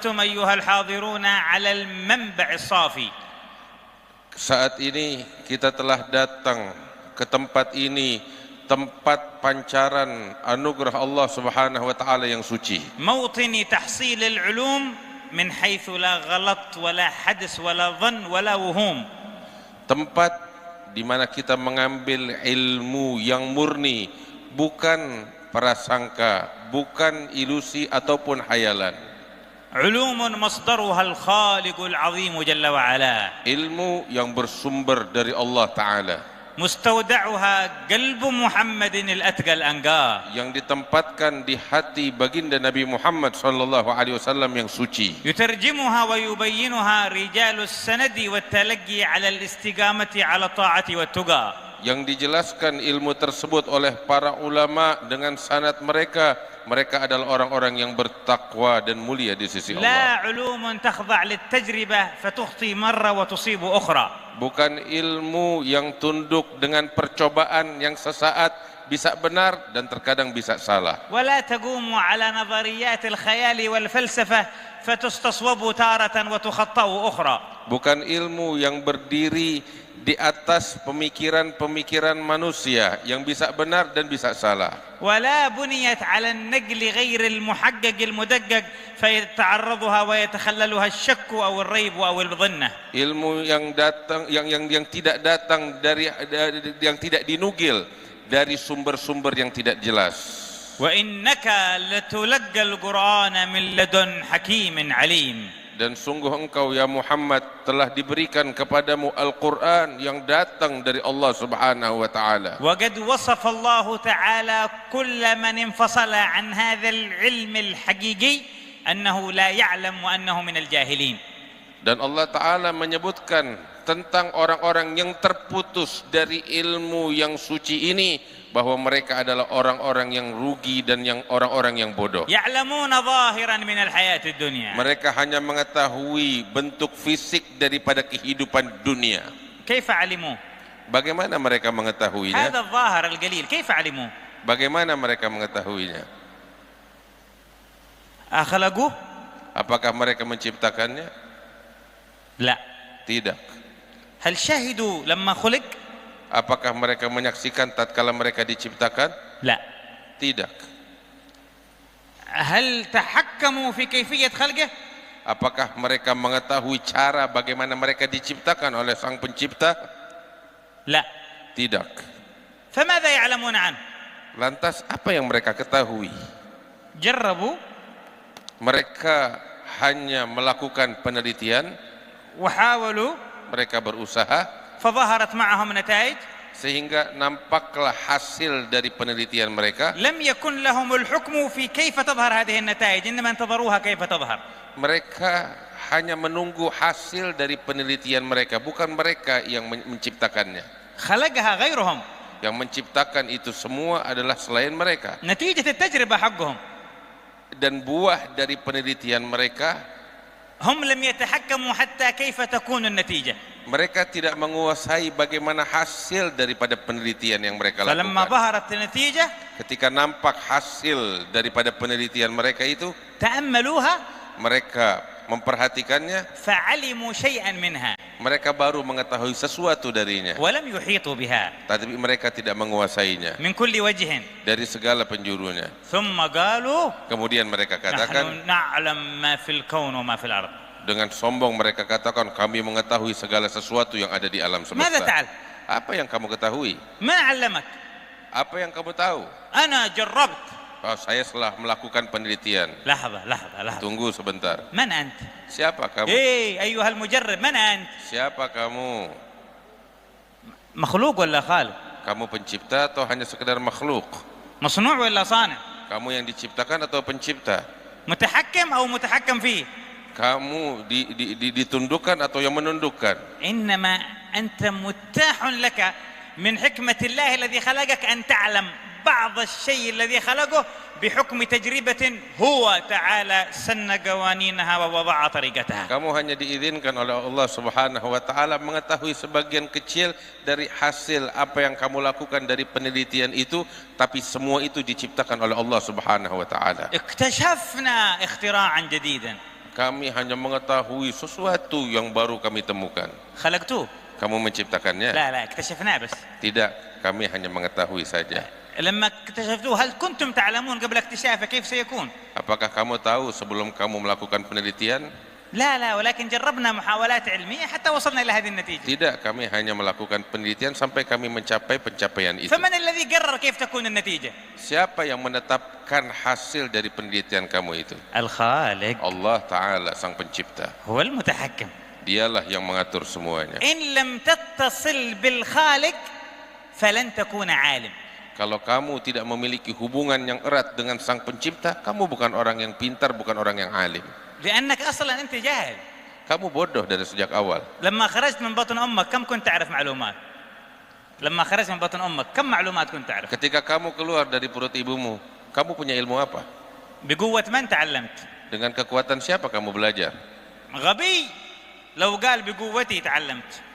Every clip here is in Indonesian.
وصلتم أيها الحاضرون على المنبع الصافي. Saat ini kita telah datang ke tempat ini, tempat pancaran anugerah Allah Subhanahu wa taala yang suci. موطن تحصيل العلوم من حيث لا غلط ولا حدس ولا ظن ولا وهوم. Tempat di mana kita mengambil ilmu yang murni, bukan prasangka, bukan ilusi ataupun hayalan. علوم مصدرها الخالق العظيم جل وعلا. Ilmu yang bersumber dari Allah Ta'ala, مستودعها قلب محمد الأتقى الأنقى. yang ditempatkan di hati baginda Nabi Muhammad sallallahu alaihi wasallam yang suci. يترجمها ويبينها رجال السند والتلقي على الاستقامة على الطاعة والتقى. Yang dijelaskan ilmu tersebut oleh para ulama dengan sanad mereka, mereka adalah orang-orang yang bertakwa dan mulia di sisi Allah. لا علوم تخضع للتجربة فتخطي مرة وتصيب أخرى. Bukan ilmu yang tunduk dengan percobaan yang sesaat bisa benar dan terkadang bisa salah. ولا تقوم على نظريات الخيال والفلسفة فتستصوب تارة وتخطأ أخرى. Bukan ilmu yang berdiri di atas pemikiran-pemikiran manusia yang bisa benar dan bisa salah. ولا بنيت على النقل غير المحقق المدقق فيتعرضها ويتخللها الشك أو الريب أو الظنة. Ilmu yang datang yang tidak datang dari yang tidak dinukil dari sumber-sumber yang tidak jelas. وإنك لتلقى القرآن من لدن حكيم عليم. Dan sungguh engkau ya Muhammad telah diberikan kepadamu Al-Quran yang datang dari Allah Subhanahu wa taala. وقد وصف الله تعالى كل من انفصل عن هذا العلم الحقيقي أنه لا يعلم وأنه من الجاهلين. Dan Allah Ta'ala menyebutkan tentang orang-orang yang terputus dari ilmu yang suci ini, bahwa mereka adalah orang-orang yang rugi dan yang orang-orang yang bodoh. يعلمون ظاهرا من الحياة الدنيا. Mereka hanya mengetahui bentuk fisik daripada kehidupan dunia. كيف علموا؟ Bagaimana mereka mengetahuinya? هذا الظاهر القليل كيف علموا؟ Bagaimana mereka mengetahuinya? أخلقوه؟ Apakah mereka menciptakannya? لا. Tidak. هل شهدوا لما خلق؟ Apakah mereka menyaksikan tatkala mereka diciptakan? لا. Tidak. هل تحكموا في كيفية خلقه؟ Apakah mereka mengetahui cara bagaimana mereka diciptakan oleh Sang Pencipta? لا. Tidak. فماذا يعلمون عنه؟ Lantas apa yang mereka ketahui? جربوا Mereka hanya melakukan penelitian, وحاولوا mereka berusaha, فظهرت معهم نتائج sehingga nampaklah hasil dari penelitian mereka. لم يكن لهم الحكم في كيف تظهر هذه النتائج إنما انتظروها كيف تظهر. Mereka hanya menunggu hasil dari penelitian mereka, bukan mereka yang menciptakannya. خلقها غيرهم. Yang menciptakan itu semua adalah selain mereka. نتيجة التجربة حقهم. Dan buah dari penelitian mereka, هم لم يتحكموا حتى كيف تكون النتيجة. mereka tidak menguasai bagaimana hasil daripada penelitian yang mereka فلما lakukan. ظهرت النتيجة Ketika nampak hasil daripada penelitian mereka itu, تأملوها mereka memperhatikannya, فعلموا شيئا منها mereka baru mengetahui sesuatu darinya, ولم يحيطوا بها tapi mereka tidak menguasainya من كل وجه. dari segala penjurunya. ثم قالوا Kemudian mereka katakan, نحن نعلم ما في الكون وما في الأرض. dengan sombong mereka katakan, kami mengetahui segala sesuatu yang ada di alam ماذا semesta. تعلم؟ Apa yang kamu ketahui? ما علمك؟ Apa yang kamu tahu? أنا جربت. Oh, saya telah melakukan penelitian. لحظة لحظة لحظة. Tunggu sebentar. من أنت؟ Siapa kamu? أيها المجرب من أنت؟ Siapa kamu? مخلوق ولا خالق؟ Kamu pencipta atau hanya sekedar makhluk? مصنوع ولا صانع؟ Kamu yang diciptakan atau pencipta? متحكم أو متحكم فيه؟ Kamu ditundukkan atau yang menundukkan? إنما أنت متاح لك من حكمة الله الذي خلقك أن تعلم بعض الشيء الذي خلقه بحكم تجربة هو تعالى سن قوانينها ووضع طريقتها. Kamu hanya diizinkan oleh Allah Subhanahu wa taala mengetahui sebagian kecil dari hasil apa yang kamu lakukan dari penelitian itu, tapi semua itu diciptakan oleh Allah Subhanahu wa taala. اكتشفنا اختراعا جديدا. Kami hanya mengetahui sesuatu yang baru kami temukan. خلقتوه. Kamu menciptakannya? لا اكتشفناه بس. Tidak, kami hanya mengetahui saja. لما اكتشفتوه هل كنتم تعلمون قبل اكتشافه كيف سيكون؟ Apakah kamu tahu sebelum kamu melakukan penelitian? لا ولكن جربنا محاولات علمية حتى وصلنا إلى هذه النتيجة. Tidak, kami hanya melakukan penelitian sampai kami mencapai pencapaian itu. فمن الذي قرر كيف تكون النتيجة؟ Siapa yang menetapkan hasil dari penelitian kamu itu? الخالق. Allah Ta'ala, sang pencipta. هو المتحكم. Dialah yang mengatur semuanya. إن لم تتصل بالخالق فلن تكون عالم. Kalau kamu tidak memiliki hubungan yang erat dengan sang pencipta, kamu bukan orang yang pintar, bukan orang yang alim. لأنك أصلا أنت جاهل. Kamu bodoh dari sejak awal. لما خرجت من بطن أمك كم كنت تعرف معلومات؟ لما خرجت من بطن أمك كم معلومات كنت تعرف؟ Ketika kamu keluar dari perut ibumu, kamu punya ilmu apa? بقوة من تعلمت؟ Dengan kekuatan siapa kamu belajar? غبي لو قال بقوتي تعلمت.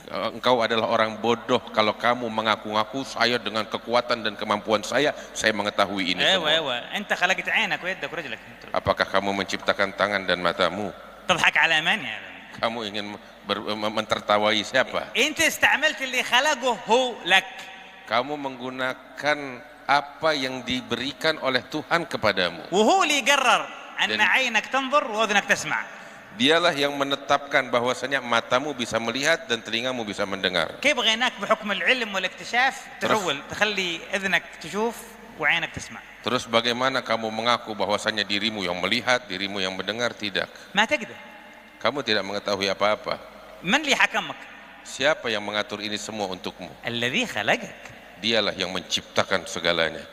Engkau adalah orang bodoh kalau kamu mengaku-ngaku saya dengan kekuatan dan kemampuan saya mengetahui ini semua. ايوه انت خلقت عينك ويدك ورجلك. Apakah kamu menciptakan tangan dan matamu? تضحك على من يعني؟ Kamu ingin mentertawai siapa? انت استعملت اللي خلقه هو لك. Kamu menggunakan apa yang diberikan oleh Tuhan kepadamu. وهو اللي قرر ان عينك تنظر واذنك تسمع. Dialah yang menetapkan bahwasanya matamu bisa melihat dan telingamu bisa mendengar. كيف بغيناك بحكم العلم والاكتشاف تحول تخلي اذنك تشوف وعينك تسمع. Terus bagaimana kamu mengaku bahwasanya dirimu yang melihat, dirimu yang mendengar? Tidak. ما تقدر. Kamu tidak mengetahui apa-apa. من اللي حكمك؟ Siapa yang mengatur ini semua untukmu? الذي خلقك. Dialah yang menciptakan segalanya.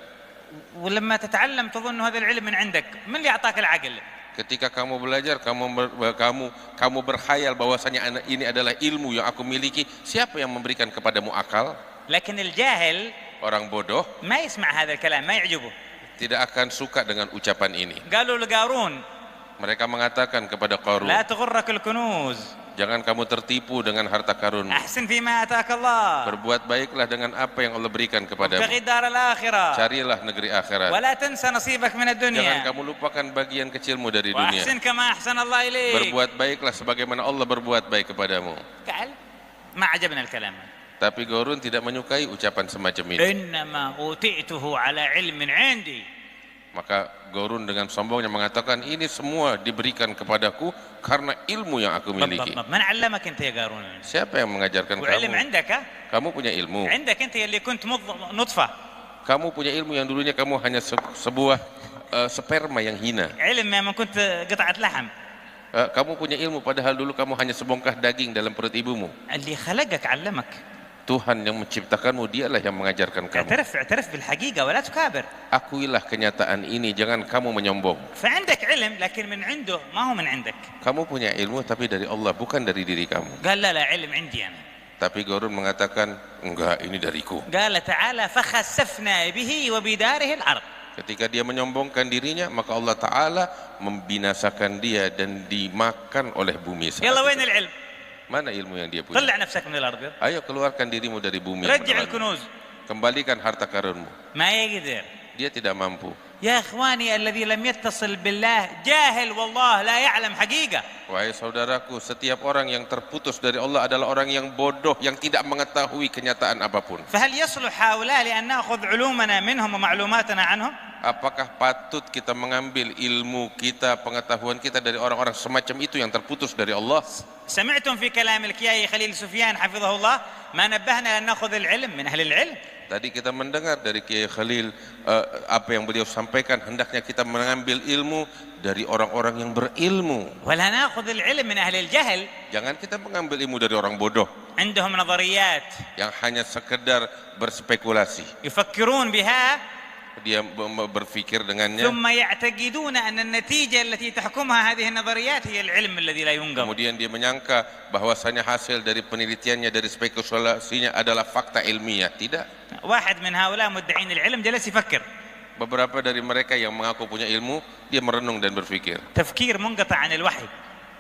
ولما تتعلم تظن هذا العلم من عندك، من اللي اعطاك العقل؟ Ketika kamu belajar, kamu berkhayal bahwasanya ini adalah ilmu yang aku miliki. Siapa yang memberikan kepadamu akal? لكن الجاهل Orang bodoh ما يسمع هذا الكلام، ما يعجبه. tidak akan suka dengan ucapan ini. قالوا لقارون Mereka mengatakan kepada Qarun, لا تغرك الكنوز، jangan kamu tertipu dengan harta karunmu. أحسن فيما أتاك الله، Berbuat baiklah dengan apa yang Allah berikan kepadamu. وابتغي الدار الآخرة، Carilah negeri akhirat. ولا تنسى نصيبك من Jangan الدنيا، kamu lupakan bagian kecilmu dari dunia. وأحسن كما أحسن الله إليك. Berbuat baiklah sebagaimana Allah berbuat baik kepadamu. قال ما عجبنا الكلام. Tapi Qarun tidak menyukai ucapan semacam ini. إنما أوتيته على علم عندي. Maka Qarun dengan sombongnya mengatakan, ini semua diberikan kepadaku karena ilmu yang aku miliki. من علمك أنت يا قارون؟ Siapa yang mengajarkan وعلم kamu? عندك، Kamu punya ilmu. عندك أنت اللي كنت نطفة. Kamu punya ilmu yang dulunya kamu hanya sebuah sperma yang hina. علم ما كنت قطعة لحم. Kamu punya ilmu padahal dulu kamu hanya sebongkah daging dalam perut ibumu. اللي خلقك علمك. Tuhan yang menciptakanmu, dialah yang mengajarkan kamu. اعترف بالحقيقة ولا تكابر. Akuilah kenyataan ini, jangan kamu menyombong. فعندك علم لكن من عنده ما هو من عندك. Kamu punya ilmu tapi dari Allah, bukan dari diri kamu. قال لا علم عندي أنا. Tapi Qarun mengatakan, enggak, ini dariku. قال تعالى فخسفنا به وبداره الأرض. Ketika dia menyombongkan dirinya, maka Allah Ta'ala membinasakan dia dan dimakan oleh bumi. يلا وين العلم؟ Mana ilmu yang dia punya? طلع نفسك من الأرض. Ayo keluarkan dirimu dari bumi. رجع الكنوز. Kembalikan harta karunmu. ما يقدر. Dia tidak mampu. يا إخواني الذي لم يتصل بالله جاهل والله لا يعلم حقيقة. Wahai saudaraku, setiap orang yang terputus dari Allah adalah orang yang bodoh, yang tidak mengetahui kenyataan apapun. فهل يصلح هؤلاء لأن نأخذ علومنا منهم ومعلوماتنا عنهم؟ Apakah patut kita mengambil ilmu kita, pengetahuan kita dari orang-orang semacam itu yang terputus dari Allah? سمعتم في كلام الكيائي خليل سفيان حفظه الله ما نبهنا أن نأخذ العلم من أهل العلم. Tadi kita mendengar dari Kiai Khalil apa yang beliau sampaikan, hendaknya kita mengambil ilmu dari orang-orang yang berilmu. ولا نأخذ العلم من أهل الجهل. Jangan kita mengambil ilmu dari orang bodoh عندهم نظريات yang hanya sekedar berspekulasi. يفكرون بها Dia berpikir dengannya, ثم يعتقدون أن النتيجة التي تحكمها هذه النظريات هي العلم الذي لا ينقض. kemudian dia menyangka bahwasanya hasil dari penelitiannya, dari spekulasinya adalah fakta ilmiah. Tidak. واحد من هؤلاء مدعين العلم جلس يفكر. Beberapa dari mereka yang mengaku punya ilmu, dia merenung dan berpikir. تفكير منقطع عن الوحي.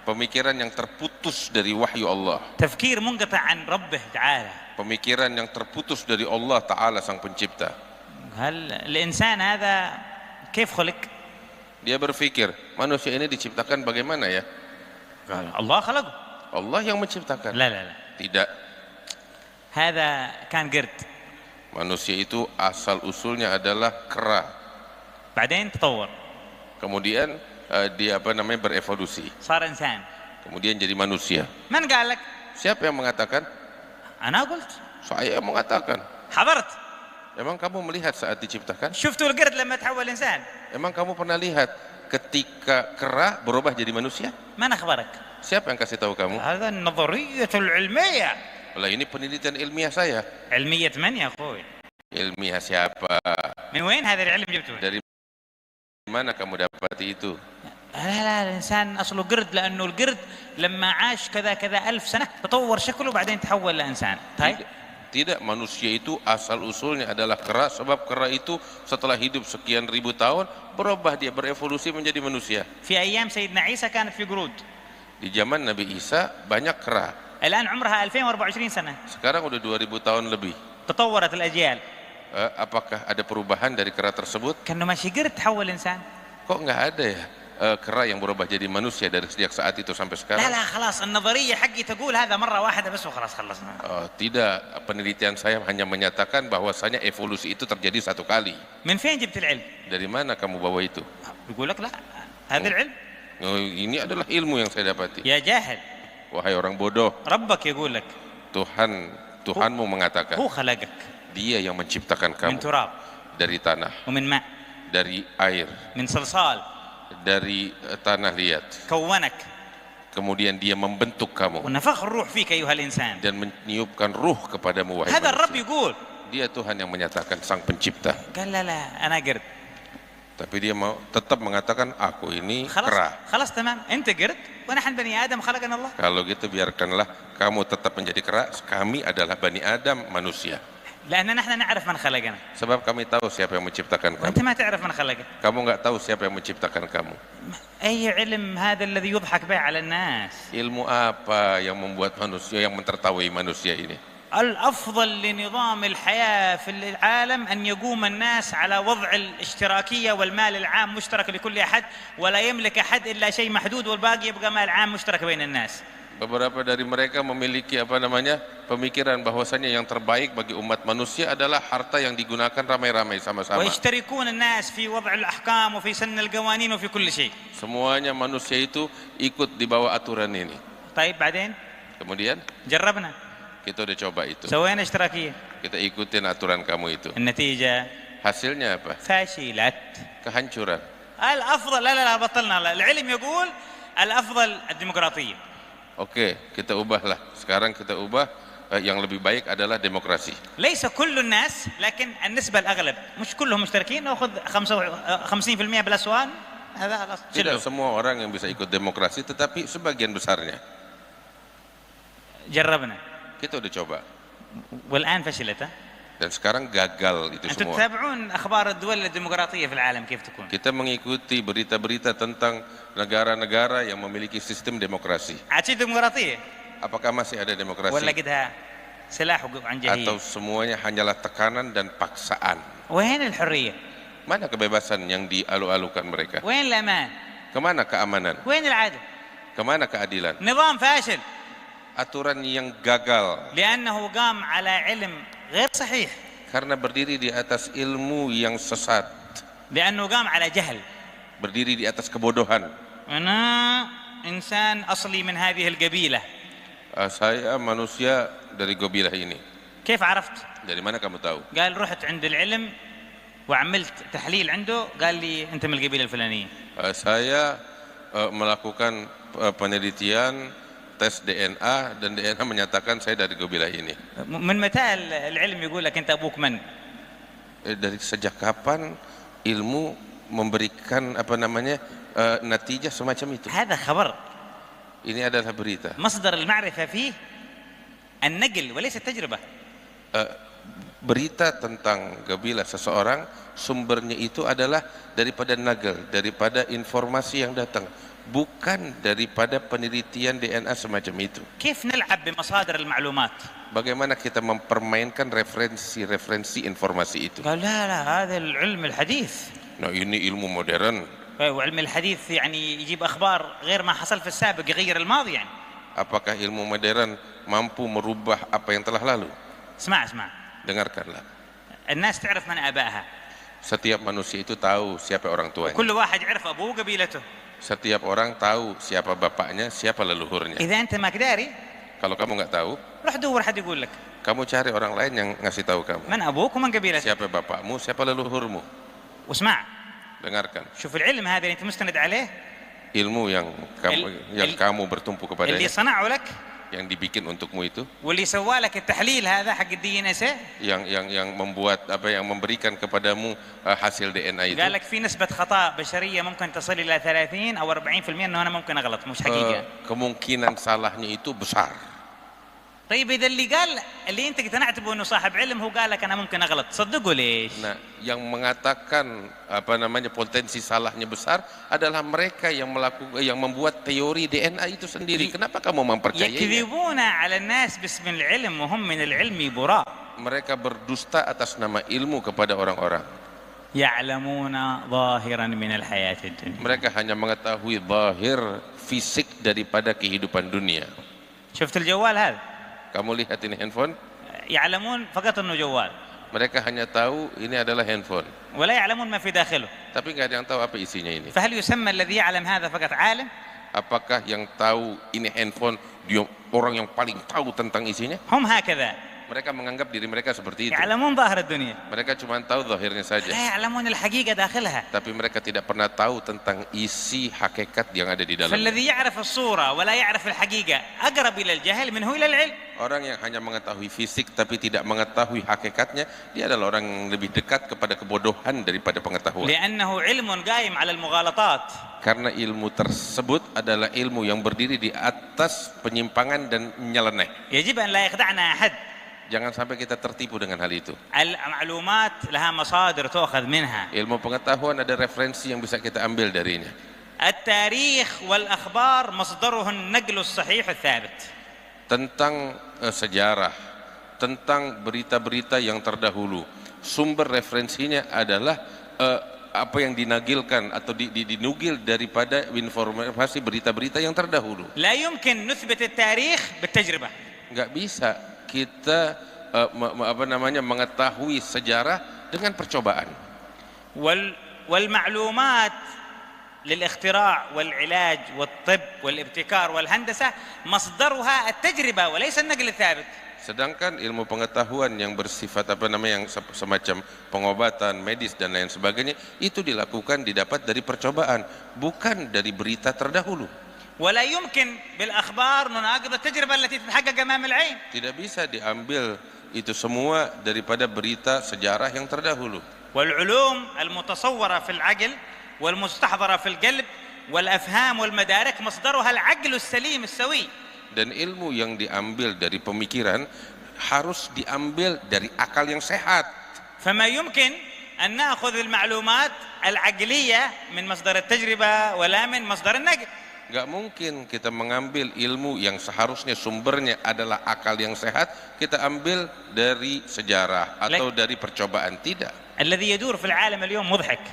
Pemikiran yang terputus dari wahyu Allah. تفكير منقطع عن ربه تعالى. Pemikiran yang terputus dari Allah Ta'ala sang pencipta. هل الإنسان هذا كيف خلق؟ Dia berpikir, manusia ini diciptakan bagaimana ya? قال الله خلقه. Allah yang menciptakan. لا لا لا Tidak. هذا كان قرد Manusia itu asal usulnya adalah kera. بعدين تطور Kemudian dia berevolusi. صار إنسان. Kemudian jadi manusia. من قال لك؟ Siapa yang mengatakan? أنا قلت. Saya yang mengatakan. حضرت. Emang kamu melihat saat diciptakan? شفتوا القرد لما تحول إنسان؟ Emang kamu pernah lihat ketika kera berubah jadi manusia? من أخبرك؟ Siapa yang kasih tahu kamu? هذا النظرية العلمية. Lah ini penelitian ilmiah saya. علمية من يا أخوي؟ Ilmiah siapa? من وين هذا العلم جبته؟ Dari mana kamu dapati itu? لا لا الإنسان أصله قرد لأنه القرد لما عاش كذا كذا 1000 سنة تطور شكله بعدين تحول لإنسان. طيب Tidak, manusia itu asal usulnya adalah kera, sebab kera itu setelah hidup sekian ribu tahun berubah, dia berevolusi menjadi manusia. في أيام سيدنا عيسى كانت في قرود. Di zaman Nabi Isa banyak kera. الآن عمرها 2024 سنة. Sekarang udah 2000 tahun lebih. تطورت الأجيال. Apakah ada perubahan dari kera tersebut? كأنه ماشي قرد تحول إنسان. Kok nggak ada ya kera yang berubah jadi manusia dari sejak saat itu sampai sekarang? لا لا خلاص النظرية حقي تقول هذا مرة واحدة بس وخلاص خلصنا. Tidak, penelitian saya hanya menyatakan bahwasanya evolusi itu terjadi satu kali. من فين جبت العلم؟ Dari mana kamu bawa itu? يقول لك لا هذا العلم. Ini adalah ilmu yang saya dapati. يا جاهل. Wahai orang bodoh, ربك يقول لك. Tuhanmu mengatakan, هو خلقك. Dia yang menciptakan من kamu تراب. dari tanah, ومن ماء. dari air, من صلصال. dari tanah liat. كونك. Kemudian dia membentuk kamu ونفخ الروح فيك أيها الإنسان. dan meniupkan ruh kepadamu, wahai هذا الرب manusia. يقول. Dia Tuhan yang menyatakan, sang pencipta. قال لا لا أنا قرد. Tapi dia mau tetap mengatakan, aku ini خلاص kera. خلاص تمام أنت قرد ونحن بني آدم خلقنا الله. Kalau gitu biarkanlah kamu tetap menjadi kera, kami adalah Bani Adam, manusia. لأن نحن نعرف من خلقنا. Sebab kami tahu siapa yang menciptakan kamu. وأنت ما تعرف من خلقك. Kamu nggak tahu siapa yang menciptakan kamu. أي علم هذا الذي يضحك به على الناس؟ Ilmu apa yang membuat manusia, yang mentertawai manusia ini? الأفضل لنظام الحياة في العالم أن يقوم الناس على وضع الاشتراكية والمال العام مشترك لكل أحد ولا يملك أحد إلا شيء محدود والباقي يبقى مال عام مشترك بين الناس. Beberapa dari mereka memiliki pemikiran bahwasanya yang terbaik bagi umat manusia adalah harta yang digunakan ramai-ramai sama-sama. ويشتركون الناس في وضع الأحكام وفي سن القوانين وفي كل شيء. Semuanya manusia itu ikut di bawah aturan ini. طيب بعدين Kemudian جربنا kita udah coba itu. سوينا اشتراكية. Kita ikutin aturan kamu itu. النتيجة Hasilnya apa? فاشلت. Kehancuran. الأفضل لا لا لا بطلنا لا. العلم يقول الأفضل الديمقراطية. Oke, kita ubahlah. Sekarang kita ubah, yang lebih baik adalah demokrasi. ليس كل الناس لكن النسبة الأغلب مش كلهم مشتركين نأخذ 50% بالأسوان هذا خلاص. Tidak semua orang yang bisa ikut demokrasi, tetapi sebagian besarnya. جربنا. Kita udah coba. والآن فشلت. Dan sekarang gagal itu أنتم semua. تتابعون أخبار الدول الديمقراطية في العالم كيف تكون؟ Kita mengikuti berita-berita tentang negara-negara yang memiliki sistem demokrasi. عاد ديمقراطية Apakah masih ada ولا demokrasi? قدها سلاح عن جهيل؟ Atau semuanya hanyalah tekanan dan paksaan? وين الحرية؟ Mana kebebasan yang dialu-alukan mereka? وين الأمان؟ Kemana keamanan? وين العدل؟ Kemana keadilan? نظام فاشل Aturan yang gagal لأنه قام على علم غير صحيح. karena berdiri di atas ilmu yang sesat, لأنه قام على جهل. berdiri di atas kebodohan. أنا إنسان أصلي من هذه القبيلة. Saya manusia dari gobilah ini. كيف عرفت؟ Dari mana kamu tahu? قال رحت عند العلم وعملت تحليل عنده قال لي أنت من القبيلة الفلانية. Saya melakukan penelitian, tes DNA, dan DNA menyatakan saya dari gobilah ini. من متى العلم يقول لك أنت أبوك من؟ Dari sejak kapan ilmu memberikan natijah semacam itu? هذا خبر. Ini adalah berita. مصدر المعرفة فيه النقل وليس التجربة. Berita tentang kabilah seseorang, sumbernya itu adalah daripada nagel, daripada informasi yang datang, bukan daripada penelitian DNA semacam itu. كيف نلعب بمصادر المعلومات؟ Bagaimana kita mempermainkan referensi informasi itu? قال لا لا هذا العلم الحديث. Nah, ini ilmu modern. وعلم الحديث يعني يجيب أخبار غير ما حصل في السابق، يغير الماضي يعني. Apakah ilmu modern mampu merubah apa yang telah lalu? اسمع Dengarkanlah. الناس تعرف من آبائها، Setiap manusia itu tahu siapa orang tuanya. كل واحد يعرف أبوه وقبيلته. Setiap orang tahu siapa bapaknya, siapa leluhurnya. إذا أنت ما كداري Kalau kamu nggak tahu, روح دور حد يقول لك kamu cari orang lain yang ngasih tahu kamu. من أبوك ومن قبيلتك. Siapa bapakmu, siapa leluhurmu. واسمع، Dengarkan. شوف العلم هذا اللي أنت مستند عليه، Ilmu yang kamu bertumpu اللي kepadanya, صنعه لك yang dibikin untukmu itu, واللي سوى لك التحليل هذا حق الدي ان اس، yang membuat yang memberikan kepadamu hasil DNA itu. قال لك في نسبة خطأ بشرية ممكن تصل إلى 30 أو 40% إنه أنا ممكن أغلط، مش حقيقة. Kemungkinan salahnya itu besar. طيب إذا اللي أنت اقتنعت به إنه صاحب علم هو قال لك أنا ممكن أغلط، تصدقه ليش؟ Nah, yang mengatakan potensi salahnya besar adalah mereka yang membuat teori DNA itu sendiri. Kenapa kamu mempercayainya? يكذبون على الناس باسم العلم وهم من العلم براء. Mereka berdusta atas nama ilmu kepada orang-orang. يعلمون ظاهرا من الحياة الدنيا. Mereka hanya mengetahui zahir fisik daripada kehidupan dunia. شفت الجوال هذا؟ Kamu lihat ini handphone? يعلمون فقط إنه جوال. Mereka hanya tahu ini adalah handphone. ولا يعلمون ما في داخله. Tapi nggak ada yang tahu apa isinya ini. فهل يسمى الذي يعلم هذا فقط عالم؟ Apakah yang tahu ini handphone dia orang yang paling tahu tentang isinya? هم هكذا. Mereka menganggap diri mereka seperti itu. يعلمون ظاهر الدنيا. Mereka cuma tahu zahirnya saja. لا يعلمون الحقيقة داخلها. Tapi mereka tidak pernah tahu tentang isi hakikat yang ada di dalamnya. فالذي يعرف الصورة ولا يعرف الحقيقة أقرب إلى الجهل منه إلى العلم. Orang yang hanya mengetahui fisik tapi tidak mengetahui hakikatnya, dia adalah orang yang lebih dekat kepada kebodohan daripada pengetahuan. لأنه علم قائم على المغالطات. Karena ilmu tersebut adalah ilmu yang berdiri di atas penyimpangan dan nyeleneh. يجب أن لا يخدعنا أحد. Jangan sampai kita tertipu dengan hal itu. المعلومات لها مصادر تؤخذ منها. Ilmu pengetahuan ada referensi yang bisa kita ambil darinya. التاريخ والأخبار مصدره النقل الصحيح الثابت. Tentang sejarah, tentang berita-berita yang terdahulu, sumber referensinya adalah apa yang dinagilkan atau dinugil daripada informasi berita-berita yang terdahulu. لا يمكن نثبت التاريخ بالتجربة. Nggak bisa kita mengetahui sejarah dengan percobaan. والمعلومات للاختراع والعلاج والطب والابتكار والهندسة مصدرها التجربة وليس النقل الثابت. Sedangkan ilmu pengetahuan yang bersifat yang semacam pengobatan medis dan lain sebagainya itu didapat dari percobaan, bukan dari berita terdahulu. ولا يمكن بالأخبار نناقض التجربة التي تتحقق أمام العين. Tidak bisa diambil itu semua daripada berita sejarah yang terdahulu. والعلوم المتصورة في العقل والمستحضرة في القلب والأفهام والمدارك مصدرها العقل السليم السوي. Dan ilmu yang diambil dari pemikiran harus diambil dari akal yang sehat. فما يمكن أن نأخذ المعلومات العقلية من مصدر التجربة ولا من مصدر النقل. Gak mungkin kita mengambil ilmu yang seharusnya sumbernya adalah akal yang sehat, kita ambil dari sejarah atau dari percobaan. Tidak. الذي يدور في العالم اليوم مضحك.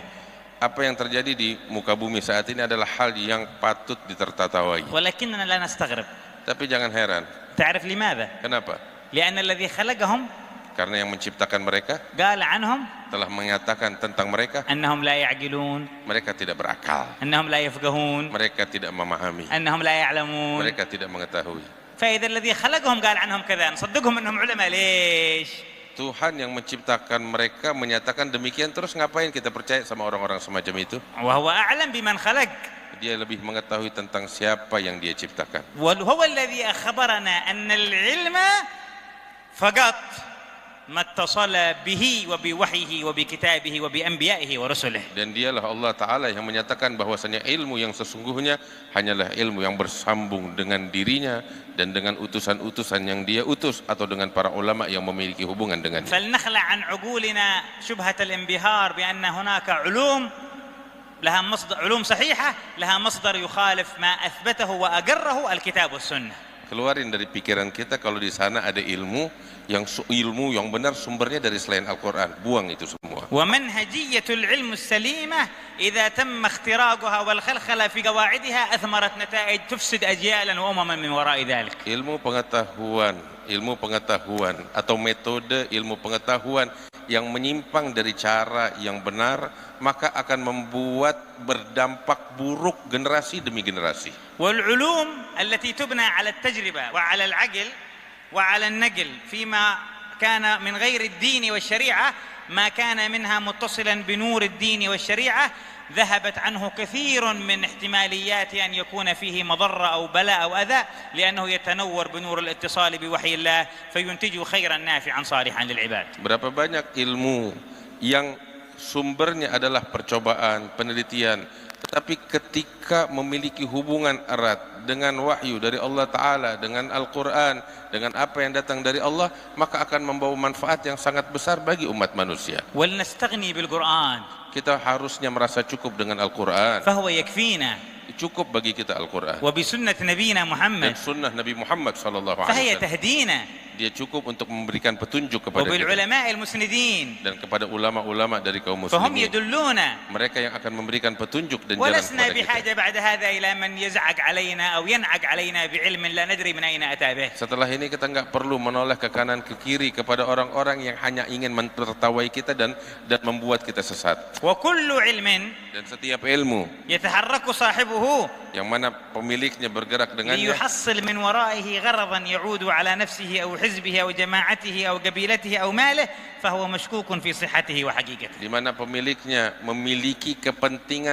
Apa yang terjadi di muka bumi saat ini adalah hal yang patut ditertawai. ولكننا لا نستغرب. Tapi jangan heran. تعرف لماذا؟ Kenapa? لأن الذي خلقهم Karena yang menciptakan mereka قال عنهم telah menyatakan tentang mereka, أنهم لا يعقلون، mereka tidak berakal, أنهم لا يفقهون، mereka tidak memahami, أنهم لا يعلمون. mereka tidak mengetahui. فإذا الذي خلقهم قال عنهم كذا نصدقهم أنهم علماء ليش؟ Tuhan yang menciptakan mereka menyatakan demikian, terus ngapain kita percaya sama orang-orang semacam itu? وهو أعلم بمن خلق. Dia lebih mengetahui tentang siapa yang dia ciptakan. وهو الذي أخبرنا أن العلم فقط ما اتصل به وبوحيه وبكتابه وبأنبيائه ورسله. Dan dialah Allah Ta'ala yang menyatakan bahwasanya ilmu yang sesungguhnya hanyalah ilmu yang bersambung dengan dirinya dan dengan utusan-utusan yang dia utus atau dengan para ulama yang memiliki hubungan dengannya. فلنخلع عن عقولنا شبهة الانبهار بأن هناك علوم لها مصدر، علوم صحيحة لها مصدر يخالف ما أثبته وأقره الكتاب والسنة. Keluarin dari pikiran kita kalau di sana ada ilmu yang benar sumbernya dari selain Al-Quran. Buang itu semua. ومنهجية العلم السليمة إذا تم اختراقها والخلخلة في قواعدها أثمرت نتائج تفسد أجيالا وأمما من وراء ذلك. Ilmu pengetahuan atau metode ilmu pengetahuan yang menyimpang dari cara yang benar, maka akan membuat berdampak buruk generasi demi generasi. والعلوم التي تبنى على التجربة وعلى العقل وعلى النقل فيما كان من غير الدين والشريعة ما كان منها متصلا بنور الدين والشريعة ذهبت عنه كثير من احتماليات أن يكون فيه مضرة أو بلاء أو أذى لأنه يتنور بنور الاتصال بوحي الله فينتج خيرا نافعا صالحا للعباد. Berapa banyak ilmu yang sumbernya adalah percobaan, penelitian, tetapi ketika memiliki hubungan erat dengan wahyu dari Allah Ta'ala, dengan Al-Quran, dengan apa yang datang dari Allah, maka akan membawa manfaat yang sangat besar bagi umat manusia. ولنستغني بالقرآن. Kita harusnya merasa cukup dengan Al-Quran. فهو يكفينا. Cukup bagi kita Al-Quran. وبسنة نبينا Dan محمد. sunnah Nabi Muhammad sallallahu فهي alaihi wasallam. تهدينا. Dia cukup untuk memberikan petunjuk kepada kita وبالعلماء المسندين. dan kepada ulama-ulama dari kaum فهم muslimin. يدلونا. Mereka yang akan memberikan petunjuk dan jalan ولسنا kepada kita. بحاجة بعد هذا إلى من يزعق علينا أو ينعق علينا بعلم لا ندري من أين أتى به. Setelah ini kita nggak perlu menoleh ke kanan ke kiri kepada orang-orang yang hanya ingin menertawai kita dan membuat kita sesat. وكل علم Dan setiap ilmu يتحرك صاحبه yang mana pemiliknya bergerak dengannya ليحصل من ورائه غرضا يعود على نفسه أو حزبه أو جماعته أو قبيلته أو ماله فهو مشكوك في صحته وحقيقته. di mana pemiliknya memiliki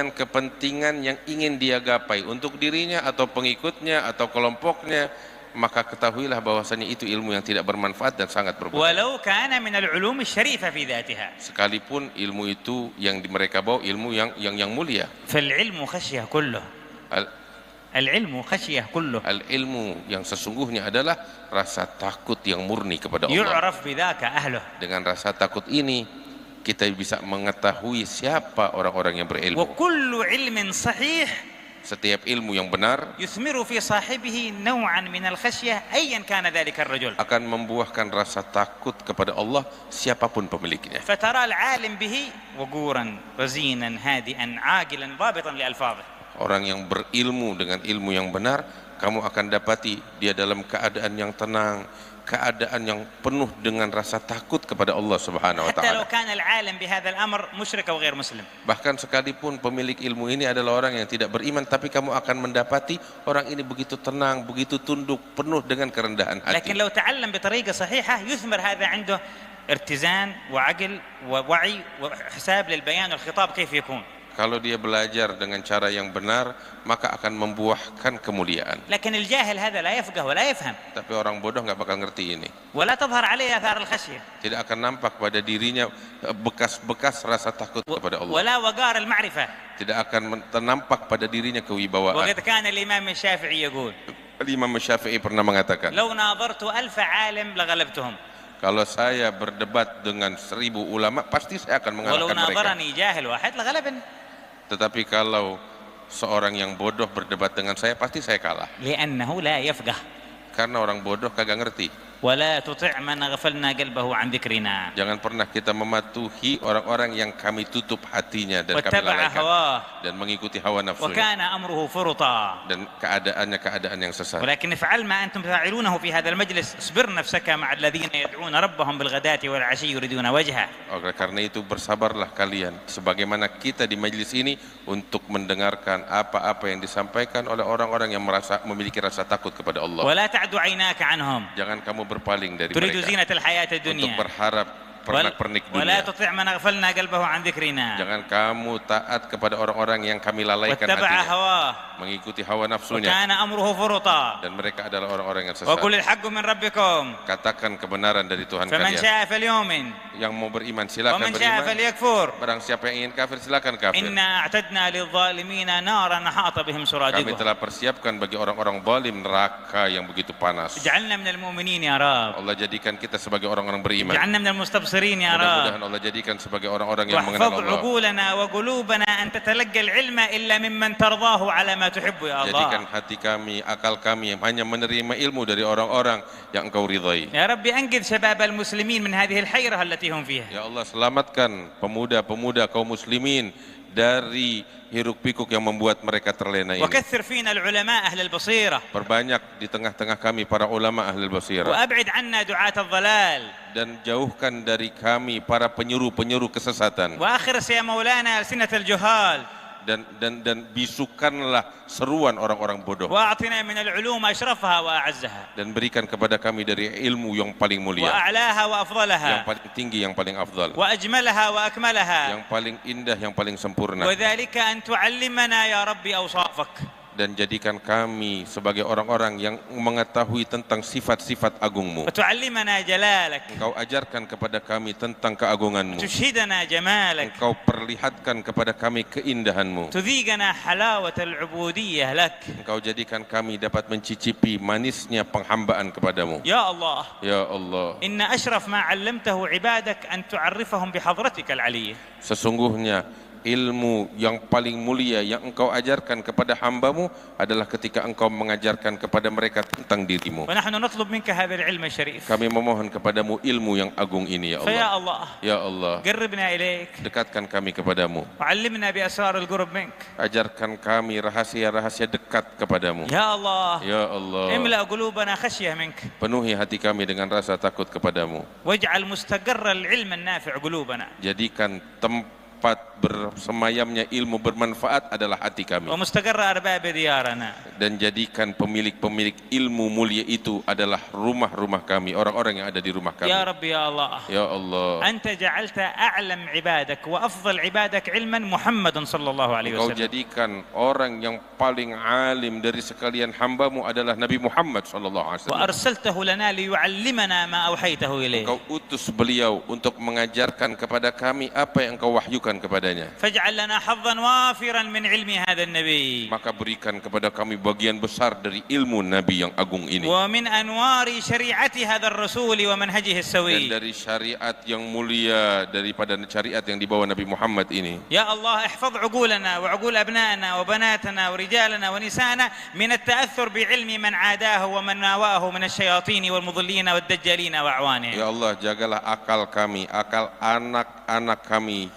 kepentingan yang ingin dia gapai untuk dirinya atau pengikutnya atau kelompoknya, maka ketahuilah bahwasanya itu ilmu yang tidak bermanfaat dan sangat berbahaya. ولو كان من العلوم الشريفة في ذاتها. Sekalipun ilmu itu yang mereka bawa ilmu yang mulia. فالعلم خشية كله. العلم خشية كله. Al-ilmu yang sesungguhnya adalah rasa takut yang murni kepada Allah. يعرف بذاك أهله. Dengan rasa takut ini kita bisa mengetahui siapa orang-orang yang berilmu. وكل علم صحيح Setiap ilmu yang benar يثمر في صاحبه نوعا من الخشية أيا كان ذلك الرجل. akan membuahkan rasa takut kepada Allah siapapun pemiliknya. فترى العالم به وقورا رزينا هادئا عاقلا ضابطا لألفاظه. Orang yang berilmu dengan ilmu yang benar, kamu akan dapati dia dalam keadaan yang tenang, keadaan yang penuh dengan rasa takut kepada Allah Subhanahu wa حتى لو taala. كان العالم بهذا الأمر مشرك أو غير مسلم. Bahkan sekalipun pemilik ilmu ini adalah orang yang tidak beriman, tapi kamu akan mendapati orang ini begitu tenang, begitu tunduk, penuh dengan kerendahan hati. لكن لو تعلم بطريقة صحيحة يثمر هذا عنده ارتزان وعقل ووعي وحساب للبيان والخطاب كيف يكون. Kalau dia belajar dengan cara yang benar, maka akan membuahkan kemuliaan. لكن الجاهل هذا لا يفقه ولا يفهم. Tapi orang bodoh nggak bakal ngerti ini. ولا تظهر عليه آثار الخشية. Tidak akan nampak pada dirinya bekas-bekas rasa takut kepada Allah. ولا وقار المعرفة. Tidak akan nampak pada dirinya kewibawaan. وقد كان الإمام الشافعي يقول Imam Syafi'i pernah mengatakan, لو ناظرت 1000 عالم لغلبتهم. kalau saya berdebat dengan 1000 ulama, pasti saya akan ولو mengalahkan mereka. ناظرني جاهل واحد لغلبني. Tetapi kalau seorang yang bodoh berdebat dengan saya, pasti saya kalah. لأنه لا يفقه. Karena orang bodoh kagak ngerti. ولا تطع من غفلنا قلبه عن ذكرنا. Jangan pernah kita mematuhi orang-orang yang kami tutup hatinya dan kami واتبع lalaikan هواه. dan mengikuti hawa nafsunya وكان أمره فرطا. dan keadaannya keadaan yang sesat. ولكن افعل ما أنتم تفعلونه في هذا المجلس. اصبر نفسك مع الذين يدعون ربهم بالغداة والعشي يريدون وجهه. Oleh karena itu bersabarlah kalian sebagaimana kita di majelis ini untuk mendengarkan apa-apa yang disampaikan oleh orang-orang yang merasa memiliki rasa takut kepada Allah. ولا تعد عيناك عنهم. Jangan kamu berpaling dari تريد mereka زينة الحياة untuk الدنيا. berharap pernak-pernik ولا dunia. تطع من أغفلنا قلبه عن ذكرنا. Jangan kamu taat kepada orang-orang yang kami lalaikan واتبع hatinya, هواه. mengikuti hawa nafsunya, وكان أمره فرطا. dan mereka adalah orang-orang yang sesat. وقل الحق من ربكم. Katakan kebenaran dari Tuhan فمن kalian. شاء فليؤمن Yang mau beriman silakan ومن شاء beriman. فليكفر. Barang siapa yang ingin kafir silakan kafir. إنا أعتدنا للظالمين نارا أحاط بهم Kami سرادقها. telah persiapkan bagi orang-orang zalim neraka yang begitu panas. اجعلنا من المؤمنين يا رب. Allah jadikan kita sebagai orang-orang beriman. اجعلنا من المستبصرين يا رب. Mudah-mudahan Allah jadikan sebagai orang-orang yang mengenal واحفظ Allah. عقولنا وقلوبنا أن تتلقى العلم إلا ممن ترضاه على ما تحب يا Jadikan الله. hati kami, akal kami hanya menerima ilmu dari orang-orang yang Engkau ridhai. يا رب أنقذ شباب المسلمين من هذه الحيرة التي هم فيها. Ya Allah, selamatkan pemuda-pemuda kaum muslimin dari hiruk pikuk yang membuat mereka terlena ini. وكثر فينا العلماء أهل البصيرة Perbanyak di tengah-tengah kami para ulama ahli basirah, وأبعد عنا دعاة الضلال dan jauhkan dari kami para penyuruh-penyuruh kesesatan, وأخرس يا مولانا ألسنة الجهال dan bisukanlah seruan orang-orang bodoh, وأعطنا من العلوم أشرفها وأعزها dan berikan kepada kami dari ilmu yang paling mulia, وأعلاها yang وأفضلها paling tinggi, yang paling afdal, وأجملها وأكملها yang paling indah, yang paling sempurna. وذلك أن تعلمنا يا ربي أوصافك Dan jadikan kami sebagai orang-orang yang mengetahui tentang sifat-sifat agungmu. وتعلمنا جلالك Engkau ajarkan kepada kami tentang keagunganmu. تشهدنا جمالك Engkau perlihatkan kepada kami keindahanmu. تذيقنا حلاوة العبودية لك Engkau jadikan kami dapat mencicipi manisnya penghambaan kepadamu. يا الله. Ya Allah, إن أشرف ما علمته عبادك أن تعرفهم بحضرتك العلية sesungguhnya ilmu yang paling mulia yang Engkau ajarkan kepada hambamu adalah ketika Engkau mengajarkan kepada mereka tentang dirimu. ونحن نطلب منك هذا العلم الشريف Kami memohon kepadamu ilmu yang agung ini, ya Allah. فيا الله Ya Allah, قربنا إليك dekatkan kami kepadamu. وعلمنا بأسرار القرب منك Ajarkan kami rahasia-rahasia dekat kepadamu. يا الله. Ya Allah, املأ قلوبنا خشية منك penuhi hati kami dengan rasa takut kepadamu. واجعل مستقر العلم النافع قلوبنا Jadikan tempat bersemayamnya ilmu bermanfaat adalah hati kami, ومستقر أرباب ديارنا dan jadikan pemilik-pemilik ilmu mulia itu adalah rumah-rumah kami, orang-orang yang ada di rumah kami. يا رب يا الله. Ya Allah, أنت جعلت أعلم عبادك وأفضل عبادك علما محمد صلى الله عليه Engkau وسلم jadikan orang yang paling alim dari sekalian hambamu adalah Nabi Muhammad SAW. وأرسلته لنا ليعلمنا ما أوحيته إليه Engkau utus beliau untuk mengajarkan kepada kami apa yang Engkau wahyukan kepadanya. فاجعل لنا حظا وافرا من علم هذا النبي Maka berikan kepada kami bagian besar dari ilmu Nabi yang agung ini, ومن أنوار شريعة هذا الرسول ومنهجه dan السوي. dari syariat yang mulia daripada syariat yang dibawa Nabi Muhammad ini. يا الله احفظ عقولنا وعقول أبنائنا وبناتنا ورجالنا ونساءنا من التأثر بعلم من عاداه ومن ناواه من الشياطين والمضلين والدجالين وأعوانهم. Ya Allah, jagalah akal kami, akal anak-anak kami,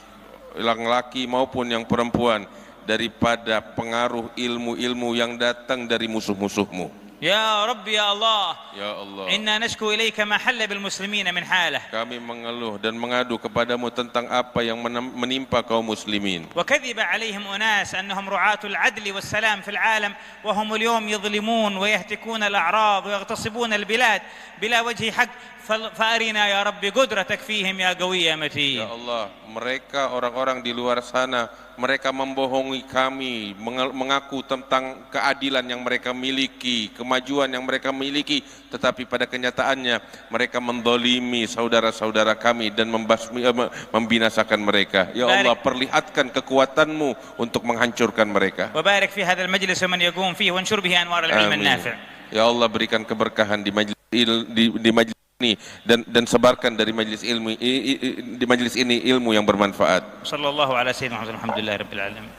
yang laki maupun yang perempuan, daripada pengaruh ilmu-ilmu yang datang dari musuh-musuhmu. يا رب يا الله. Ya Allah, إنا نشكو إليك ما حل بالمسلمين من حاله kami mengeluh dan mengadu kepadamu tentang apa yang menimpa kaum muslimin. وكذب عليهم أناس أنهم رعاة العدل والسلام في العالم وهم اليوم يظلمون ويهتكون الأعراض ويغتصبون البلاد بلا وجه حق فأرنا يا رب قدرتك فيهم يا قوي يا متين. Ya Allah, mereka orang-orang di luar sana, mereka membohongi kami, mengaku tentang keadilan yang mereka miliki, kemajuan yang mereka miliki, tetapi pada kenyataannya mereka mendolimi saudara-saudara kami dan membinasakan mereka. Ya Allah, perlihatkan kekuatanmu untuk menghancurkan mereka. وبارك في هذا المجلس ومن يقوم فيه وانشر به أنوار العلم النافع. Ya Allah, berikan keberkahan di majlis ini dan sebarkan dari majlis ilmu di majlis ini ilmu yang bermanfaat. صلى الله على سيدنا محمد الحمد لله رب العالمين.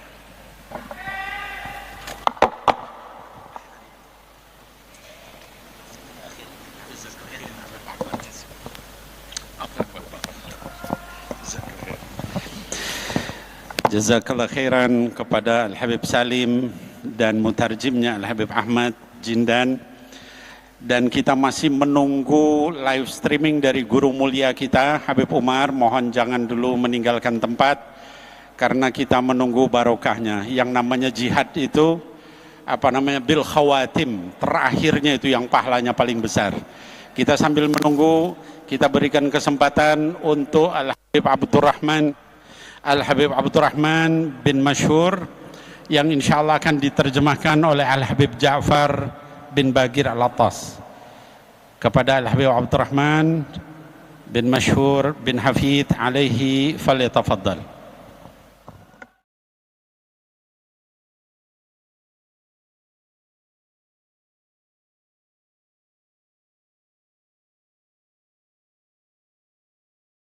Jazakallah khairan kepada Al-Habib Salim dan mutarjimnya Al-Habib Ahmad Jindan. Dan kita masih menunggu live streaming dari guru mulia kita Habib Umar. Mohon jangan dulu meninggalkan tempat karena kita menunggu barokahnya. Yang namanya jihad itu bil khawatim, terakhirnya itu yang pahalanya paling besar. Kita sambil menunggu, kita berikan kesempatan untuk Al-Habib Abdurrahman bin Masyhur yang insya Allah akan diterjemahkan oleh Al-Habib Ja'far bin Bagir Al-Attas. Kepada Al-Habib Abdurrahman bin Masyhur bin Hafid alaihi falyatafaddal.